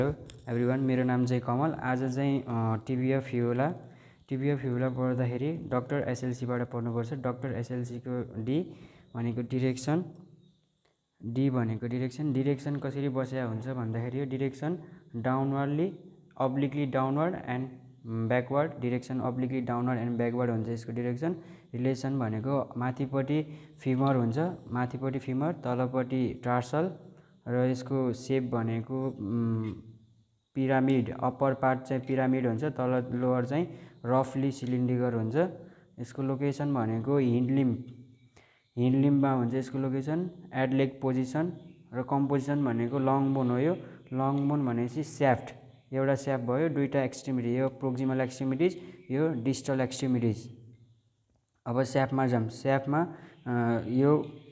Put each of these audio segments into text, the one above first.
Hello everyone, मेरो नाम चाहिँ कमल। आज चाहिँ टिबिया फिबुला पढ्दाखेरि डक्टर एसएलसीबाट पढ्नुपर्छ। डक्टर एसएलसीको डी भनेको डिरेक्सन कसरी बसेको हुन्छ भन्दाखेरि यो direction downwardly obliquely downward and backward, direction obliquely downward and backward हुन्छ यसको डिरेक्सन। रिलेसन भनेको माथिपट्टि फिमर हुन्छ, माथिपट्टि फिमर, तलपट्टि टार्सल, र यसको सेप भनेको पिरामिड। अप्पर पार्ट चाहिँ पिरामिड हुन्छ, तल लोअर चाहिँ रफली सिलिन्ड्रिकल हुन्छ। यसको लोकेसन भनेको हिन्ड लिम्बमा हुन्छ यसको लोकेसन। एड लेग पोजिसन र कम्पोजिसन भनेको लङ बोन हो। यो लङ बोन भनेपछि स्याफ्ट, एउटा स्याफ्ट भयो, दुईटा एक्सट्रिमिटी, यो प्रोक्सिमल एक्सट्रिमिटिज, यो डिस्टल एक्सट्रिमिटिज। अब स्याफ्टमा जाम।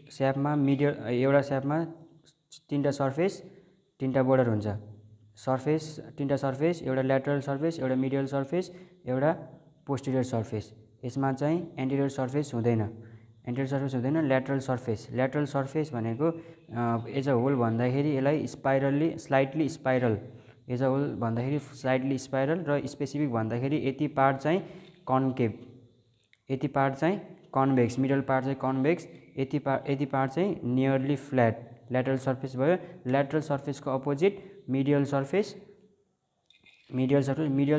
स्याफ्टमा मिडियल, एउटा स्याफ्टमा तीनटा सर्फेस, तीनटा बोर्डर हुन्छ। तीनटा सर्फेस, एउटा ल्याटरल सर्फेस, एउटा मिडियल सर्फेस, एउटा पोस्टिरियर सर्फेस। यसमा चाहिँ एन्टेरियर सर्फेस हुँदैन। ल्याटरल सर्फेस भनेको एज अ होल भन्दाखेरि यसलाई slightly spiral, as a whole भन्दाखेरि स्लाइटली स्पाइरल, र स्पेसिफिक भन्दाखेरि यति पार्ट चाहिँ कन्केभ, यति पार्ट चाहिँ कन्भेक्स, मिडल पार्ट चाहिँ कन्भेक्स, यति पार्ट चाहिँ नियरली फ्ल्याट। ल्याटरल सर्फेस भयो। ल्याटरल सर्फेसको अपोजिट मिडियल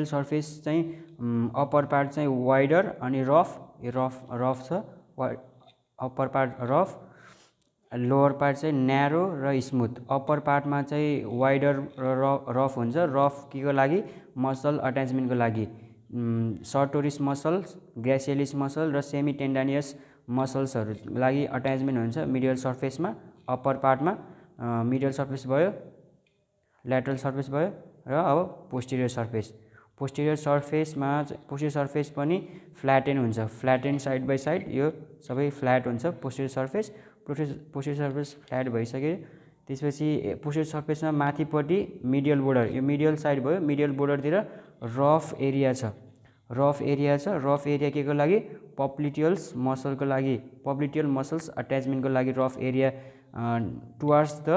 सर्फेस चाहिँ अप्पर पार्ट चाहिँ वाइडर अनि रफ छ, upper part rough, lower part चाहिँ न्यारो र स्मुथ। अप्पर पार्टमा चाहिँ वाइडर र रफ हुन्छ। रफ के को लागि? मसल अट्याचमेन्टको लागि। सर्टोरिस मसल्स, ग्रेसियलिस मसल र सेमी टेन्डानियस मसल्सहरू लागि अट्याचमेन्ट हुन्छ मिडियल सर्फेसमा। अप्पर पार्टमा मिडियल सर्फेस भयो, ल्याटरल सर्फेस भयो, र अब पोस्टिरियर सर्फेस पनि फ्ल्याटेन हुन्छ, फ्ल्याटेन साइड बाई साइड, यो सबै फ्ल्याट हुन्छ पोस्टिरियर सर्फेस फ्ल्याट भइसक्यो। त्यसपछि पोस्टिरियर सर्फेसमा माथिपट्टि मिडियल बोर्डर, यो मिडियल साइड भयो, मिडियल बोर्डरतिर रफ एरिया छ। रफ एरिया के को लागि? पप्लिटियल्स मसलको लागि, पप्लिटियल मसल्स अट्याचमेन्टको लागि rough area towards the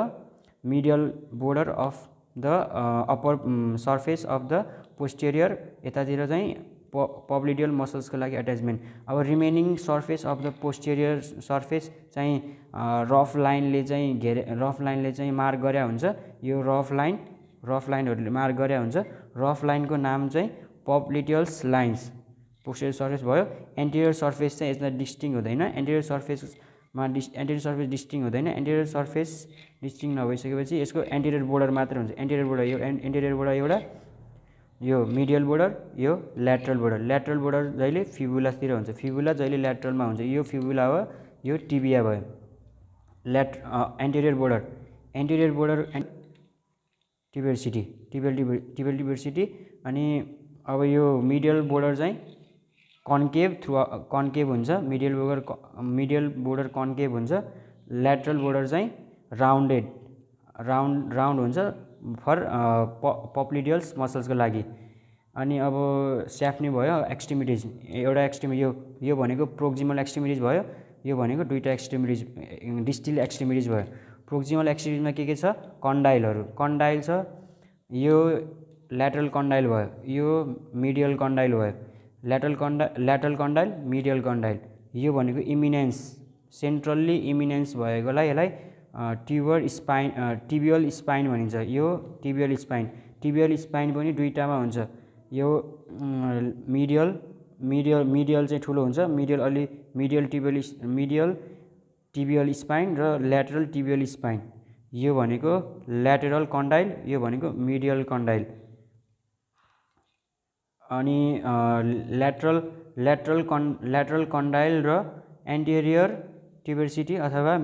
medial border of the upper surface of the posterior, यतातिर चाहिँ पप्लिटियल मसल्सको लागि अट्याचमेन्ट। अब remaining surface of the posterior surface चाहिँ रफ लाइनले चाहिँ मार्क गरे हुन्छ। यो रफ लाइनहरूले मार्क गरे हुन्छ। रफ लाइनको नाम चाहिँ पप्लिटियल्स लाइन्स। पोस्टेरियर सर्फेस भयो। एन्टेरियर सर्फेस चाहिँ यसमा डिस्टिङ हुँदैन। एन्टेरियर सर्फेस डिस्टिङ हुँदैन। एन्टेरियर सर्फेस डिस्टिङ नभइसकेपछि यसको एन्टेरियर बोर्डर मात्र हुन्छ। एन्टेरियर बोर्डर एउटा, यो मिडियल बोर्डर, यो ल्याटरल बोर्डर जहिले फिबुलातिर हुन्छ, फिबुला जहिले ल्याटरलमा हुन्छ। यो फिबुला हो, यो टिबिया भयो। Interior border tibial. अनि अब यो मिडियल बोर्डर चाहिँ कन्केभ हुन्छ, मिडियल बोर्डर कन्केभ हुन्छ। ल्याटरल बोर्डर चाहिँ राउन्ड हुन्छ फर पप्लिटियल्स मसल्सको लागि। अनि अब स्याफ्नी भयो। एक्सट्रिमिटिज, एउटा यो भनेको प्रोक्सिमल एक्सट्रिमिटिज भयो, यो भनेको दुईटा एक्सट्रिमिटिज डिस्टल एक्सट्रिमिटिज भयो। प्रोक्सिमल एक्सट्रिमिटिजमा के छ? कन्डाइल छ, यो ल्याटरल कन्डाइल भयो, यो मिडियल कन्डाइल भयो। ल्याटरल कन्डाइल, मिडियल कन्डाइल, यो भनेको इमिनेन्स, सेन्ट्रल्ली इमिनेन्स भएकोलाई यसलाई टिबियल स्पाइन भनिन्छ। यो टिबियल स्पाइन पनि दुईटामा हुन्छ। यो मिडियल चाहिँ ठुलो हुन्छ, मिडियल टिबियल स्पाइन र ल्याटरल टिबियल स्पाइन। यो भनेको ल्याटरल कन्डाइल, यो भनेको मिडियल कन्डाइल। अनि ल्याटरल कन्डाइल र एन्टेरियर ट्युबरसिटी अथवा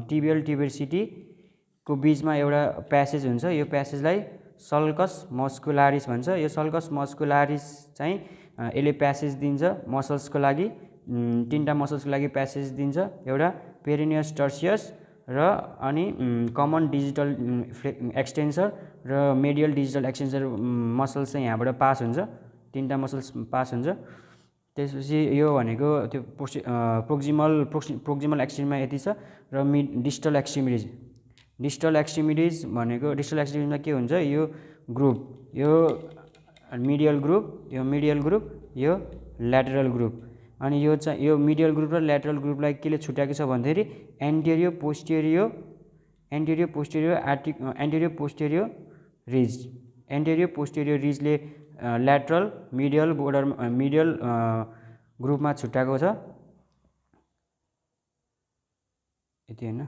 टिबियल ट्युबरसिटीको बिचमा एउटा प्यासेज हुन्छ। यो प्यासेजलाई सल्कस मस्कुलारिस भन्छ। यो सल्कस मस्कुलारिस चाहिँ यसले प्यासेज दिन्छ मसल्सको लागि, तीनटा मसल्सको लागि प्यासेज दिन्छ। एउटा पेरिनियस टर्सियस र अनि कमन डिजिटल एक्सटेन्सर र मेडियल डिजिटल एक्सटेन्सर मसल्स चाहिँ यहाँबाट पास हुन्छ, तीनटा मसल्स पास हुन्छ। त्यसपछि यो भनेको त्यो प्रोक्सिमल एक्सट्रिममा यति छ। र डिस्टल डिस्टल एक्सट्रिमिटिज भनेको डिस्टल एक्सट्रिमिटिजमा के हुन्छ यो ग्रुप यो मिडियल ग्रुप यो ल्याटरल ग्रुप अनि यो चाहिँ यो मिडियल ग्रुप र ल्याटरल ग्रुपलाई केले छुट्याएको छ भन्दाखेरि एन्टेरियो पोस्टेरियो रिजले ल्याटरल मिडियल ग्रुपमा छुट्याएको छ यति हैन।